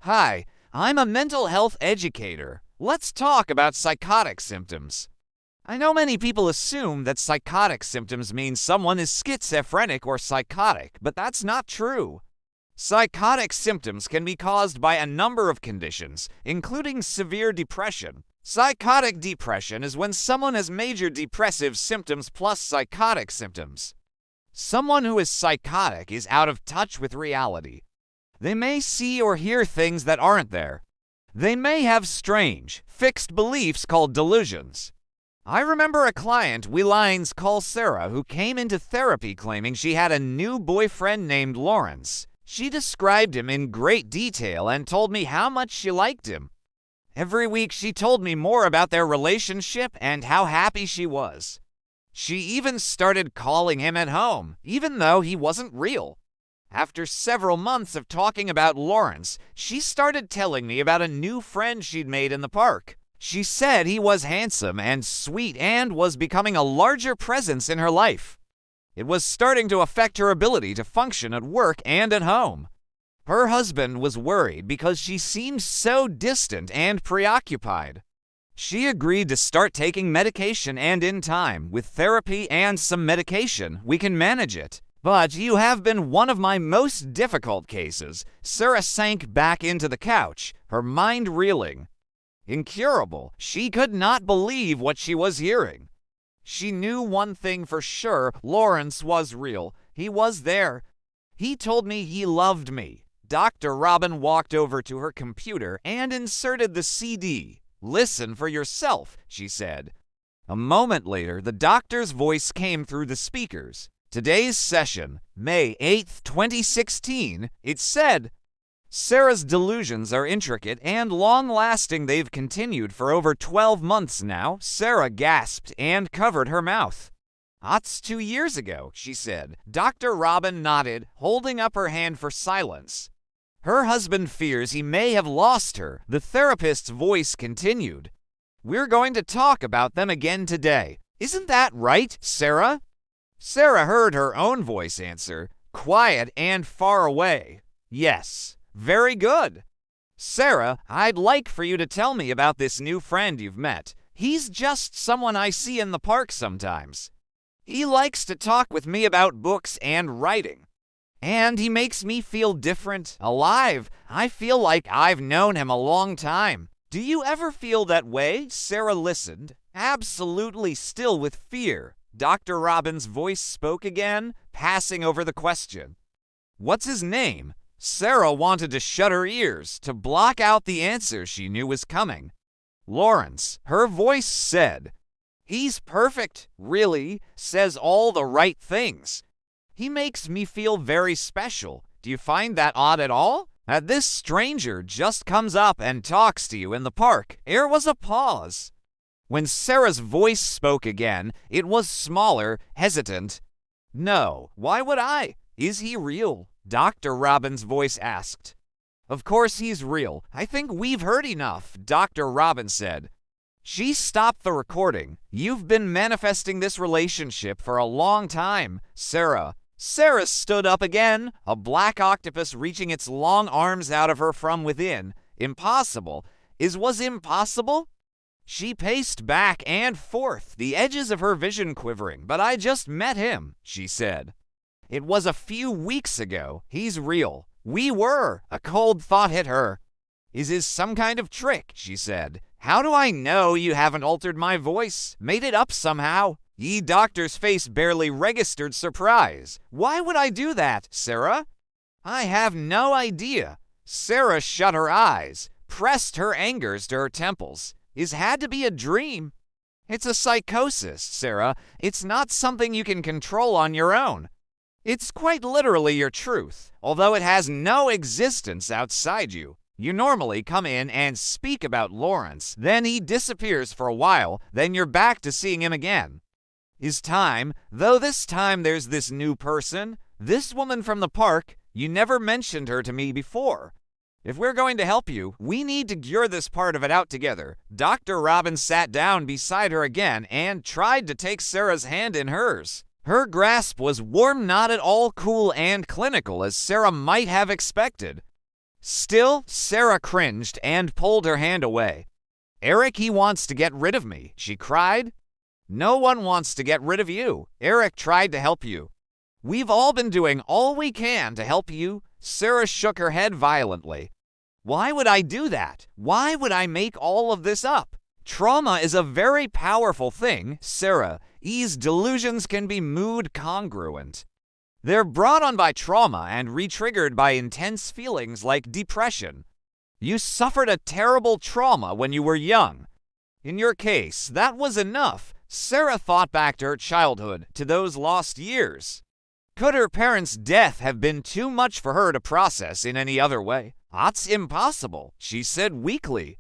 Hi, I'm a mental health educator. Let's talk about psychotic symptoms. I know many people assume that psychotic symptoms mean someone is schizophrenic or psychotic, but that's not true. Psychotic symptoms can be caused by a number of conditions, including severe depression. Psychotic depression is when someone has major depressive symptoms plus psychotic symptoms. Someone who is psychotic is out of touch with reality. They may see or hear things that aren't there. They may have strange, fixed beliefs called delusions. I remember a client we lines call Sarah who came into therapy claiming she had a new boyfriend named Lawrence. She described him in great detail and told me how much she liked him. Every week she told me more about their relationship and how happy she was. She even started calling him at home, even though he wasn't real. After several months of talking about Lawrence, she started telling me about a new friend she'd made in the park. She said he was handsome and sweet and was becoming a larger presence in her life. It was starting to affect her ability to function at work and at home. Her husband was worried because she seemed so distant and preoccupied. She agreed to start taking medication, and in time, with therapy and some medication, we can manage it. But you have been one of my most difficult cases. Sarah sank back into the couch, her mind reeling. Incurable, she could not believe what she was hearing. She knew one thing for sure: Lawrence was real. He was there. He told me he loved me. Dr. Robin walked over to her computer and inserted the CD. "Listen for yourself," she said. A moment later, the doctor's voice came through the speakers. Today's session, May 8th, 2016, it said, Sarah's delusions are intricate and long-lasting. They've continued for over 12 months now. Sarah gasped and covered her mouth. "That's 2 years ago," she said. Dr. Robin nodded, holding up her hand for silence. Her husband fears he may have lost her. The therapist's voice continued. "We're going to talk about them again today. Isn't that right, Sarah?" Sarah heard her own voice answer, quiet and far away. "Yes, very good. Sarah, I'd like for you to tell me about this new friend you've met. He's just someone I see in the park sometimes. He likes to talk with me about books and writing. And he makes me feel different, alive. I feel like I've known him a long time. Do you ever feel that way?" Sarah listened, absolutely still with fear. Dr. Robin's voice spoke again, passing over the question. "What's his name?" Sarah wanted to shut her ears, to block out the answer she knew was coming. "Lawrence," her voice said. "He's perfect, really, says all the right things. He makes me feel very special. Do you find that odd at all? That this stranger just comes up and talks to you in the park?" There was a pause. When Sarah's voice spoke again, it was smaller, hesitant. "No, why would I? Is he real?" Dr. Robin's voice asked. "Of course he's real. I think we've heard enough," Dr. Robin said. She stopped the recording. "You've been manifesting this relationship for a long time, Sarah." Sarah stood up again, a black octopus reaching its long arms out of her from within. "Impossible? Was impossible?" She paced back and forth, the edges of her vision quivering. "But I just met him," she said. "It was a few weeks ago. He's real. We were." A cold thought hit her. "Is this some kind of trick?" she said. "How do I know you haven't altered my voice? Made it up somehow?" The doctor's face barely registered surprise. "Why would I do that, Sarah?" "I have no idea." Sarah shut her eyes, pressed her fingers to her temples. "It had to be a dream." "It's a psychosis, Sarah. It's not something you can control on your own. It's quite literally your truth, although it has no existence outside you. You normally come in and speak about Lawrence, then he disappears for a while, then you're back to seeing him again. Is time, though this time there's this new person, this woman from the park. You never mentioned her to me before. If we're going to help you, we need to gear this part of it out together." Dr. Robin sat down beside her again and tried to take Sarah's hand in hers. Her grasp was warm, not at all cool and clinical as Sarah might have expected. Still, Sarah cringed and pulled her hand away. Eric, he wants to get rid of me, she cried. No one wants to get rid of you. Eric tried to help you. We've all been doing all we can to help you. Sarah shook her head violently. Why would I do that? Why would I make all of this up? Trauma is a very powerful thing, Sarah. These delusions can be mood congruent. They're brought on by trauma and re-triggered by intense feelings like depression. You suffered a terrible trauma when you were young. In your case, that was enough. Sarah thought back to her childhood, to those lost years. Could her parents' death have been too much for her to process in any other way? That's impossible, she said weakly.